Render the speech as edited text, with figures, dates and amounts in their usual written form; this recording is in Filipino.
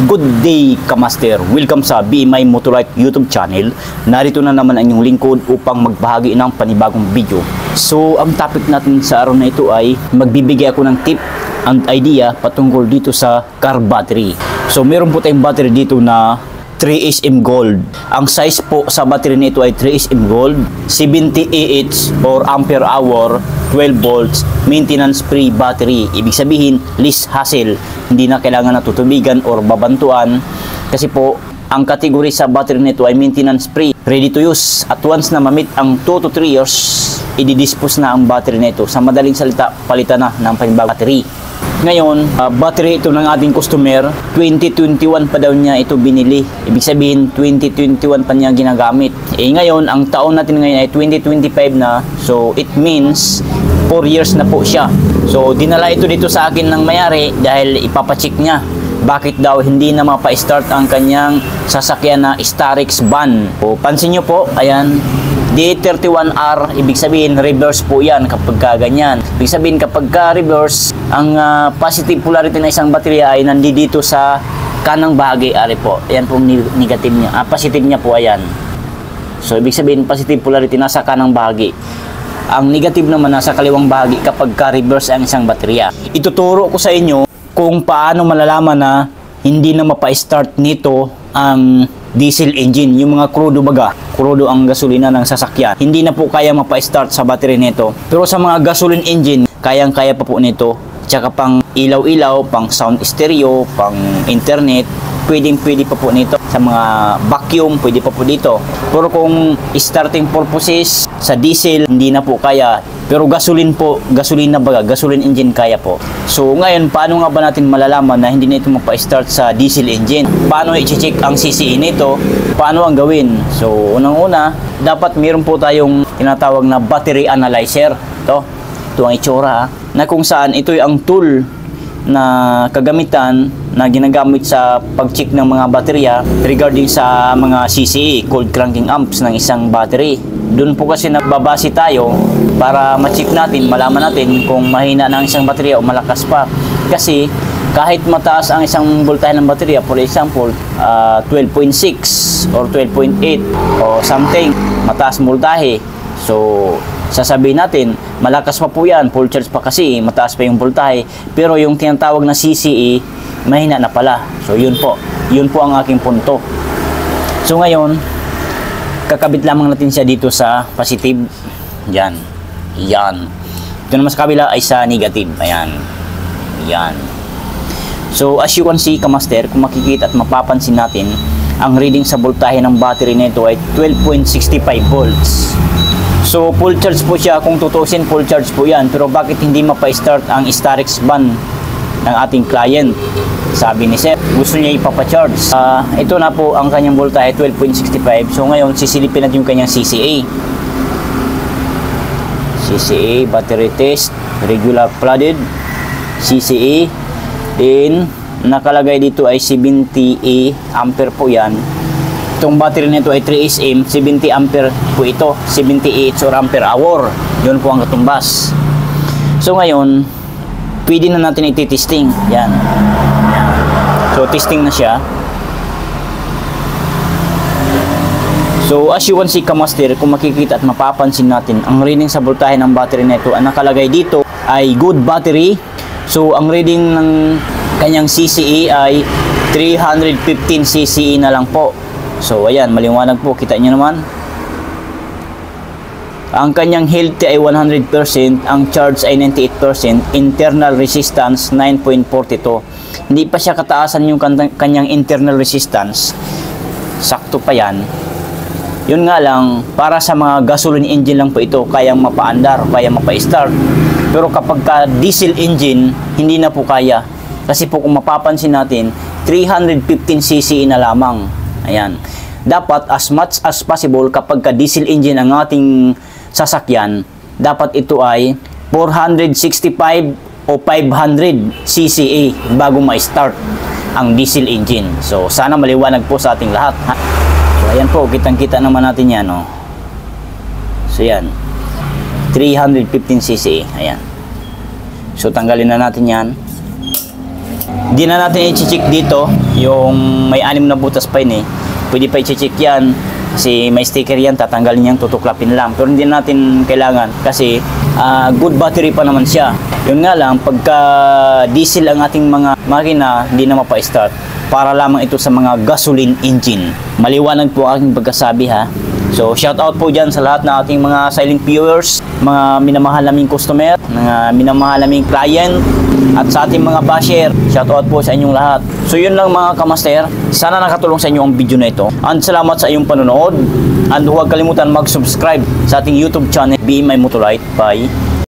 Good day, Kamaster! Welcome sa BMI Motorite YouTube channel. Narito na naman ang inyong lingkod upang magbahagi ng panibagong video. So, ang topic natin sa araw na ito ay magbibigay ako ng tip and idea patungkol dito sa car battery. So, meron po tayong battery dito na 3SM Gold. Ang size po sa battery nito ay 3SM Gold, 70 Ah or ampere hour, 12 volts, maintenance free battery. Ibig sabihin, least hassle. Hindi na kailangan na tutubigan or babantuan. Kasi po, ang kategory sa battery nito ay maintenance free, ready to use. At once na mamit ang 2 to 3 years, i-dispose na ang battery nito. Sa madaling salita, palitan na ng panibagong battery. Ngayon, battery ito ng ating customer, 2021 pa daw niya ito binili. Ibig sabihin, 2021 pa niya ginagamit. Ngayon, ang taon natin ngayon ay 2025 na. So, it means 4 years na po siya. So, dinala ito dito sa akin ng mayari dahil ipapacheck niya. Bakit daw hindi na mapa-start ang kanyang sasakyan na Starix van. O, pansin nyo po, ayan, D31R, ibig sabihin reverse po yan kapag ganyan. Ibig sabihin kapag reverse, ang positive polarity na isang baterya ay nandito sa kanang bahagi, ari po. Ayan po negative niya. Positive niya po, ayan. So, ibig sabihin positive polarity nasa kanang bahagi. Ang negative naman nasa kaliwang bahagi kapag reverse ang isang baterya. Ituturo ko sa inyo kung paano malalaman na hindi na mapa-start nito ang diesel engine, yung mga crudo baga, crudo ang gasolina ng sasakyan. Hindi na po kaya mapa-start sa battery nito. Pero sa mga gasoline engine, kayang-kaya pa po nito. Tsaka pang ilaw-ilaw, pang sound stereo, pang internet, pwedeng-pwede pa po nito. Sa mga vacuum, pwede pa po dito. Pero kung starting purposes sa diesel, hindi na po kaya. Pero gasoline po, gasolina baga, gasoline engine kaya po. So ngayon, paano nga ba natin malalaman na hindi na ito mapa-start sa diesel engine? Paano i-check ang CCE nito? Paano ang gawin? So unang-una, dapat meron po tayong tinatawag na battery analyzer. Ito ang itsura, na kung saan ito ang tool na kagamitan na ginagamit sa pag-check ng mga baterya regarding sa mga CCE, cold cranking amps ng isang battery. Doon po kasi nagbabase tayo para ma-check natin, malaman natin kung mahina na ang isang baterya o malakas pa. Kasi kahit mataas ang isang voltahe ng baterya, for example, 12.6 or 12.8 o something, mataas voltahe. So, sasabihin natin, malakas pa po yan, full charge pa kasi, mataas pa yung voltahe. Pero yung tinatawag na CCE, mahina na pala. So, yun po ang aking punto. So, ngayon, kakabit lamang natin siya dito sa positive. Yan. Ito naman sa kabila ay sa negative. Ayan. Yan. So, as you can see, Kamaster, kung makikita at mapapansin natin, ang reading sa voltahe ng battery nito ay 12.65 volts. So, full charge po siya. Kung tutusin, full charge po yan. Pero bakit hindi mapa-start ang Starix van ng ating client? Sabi ni Sir, gusto niya ipapa-charge. Ito na po ang kanyang voltahe, 12.65. So, ngayon, sisilipin natin yung kanyang CCA. CCA, battery test, regular flooded, CCA. Then, nakalagay dito ay 70 ampere po yan. Itong battery nito ay 3SM, 70 ampere po ito, 70 Ah or ampere hour. Yun po ang katumbas. So ngayon, pwede na natin iti-testing. Yan. So testing na siya. So as you can see, Kamaster, kung makikita at mapapansin natin, ang reading sa voltahe ng battery nito, ang nakalagay dito ay good battery. So ang reading ng kanyang CCE ay 315 CCE na lang po. So, ayan, maliwanag po. Kita nyo naman. Ang kanyang healthy ay 100%. Ang charge ay 98%. Internal resistance, 9.42. Hindi pa siya kataasan yung kanyang internal resistance. Sakto pa yan. Yun nga lang, para sa mga gasoline engine lang po ito, kayang mapaandar, kayang mapa-start. Pero kapag diesel engine, hindi na po kaya. Kasi po kung mapapansin natin, 315 cc na lamang. Ayan. Dapat as much as possible kapag diesel engine ang ating sasakyan, dapat ito ay 465 o 500 cc bago ma-start ang diesel engine. So, sana maliwanag po sa ating lahat. So, ayan po, kitang-kita naman natin yan. No? So, yan. 315 cc. Ayan. So, tanggalin na natin yan. Di na natin i-check dito yung may 6 na butas pa yun eh. Pwede pa i-check yan kasi may sticker yan, tatanggalin yung tutuklapin lang. Pero hindi natin kailangan kasi good battery pa naman siya. Yun nga lang, pagka diesel ang ating mga makina, hindi na mapa-start. Para lamang ito sa mga gasoline engine. Maliwanag po aking pagkasabi ha. So shout out po dyan sa lahat ng ating mga silent viewers, mga minamahal naming customer, mga minamahal naming client, at sa ating mga basher. Shout out po sa inyong lahat. So yun lang mga kamaster, sana nakatulong sa inyo ang video na ito. And salamat sa iyong panonood. And huwag kalimutan mag-subscribe sa ating YouTube channel, BMI Motolite. Bye!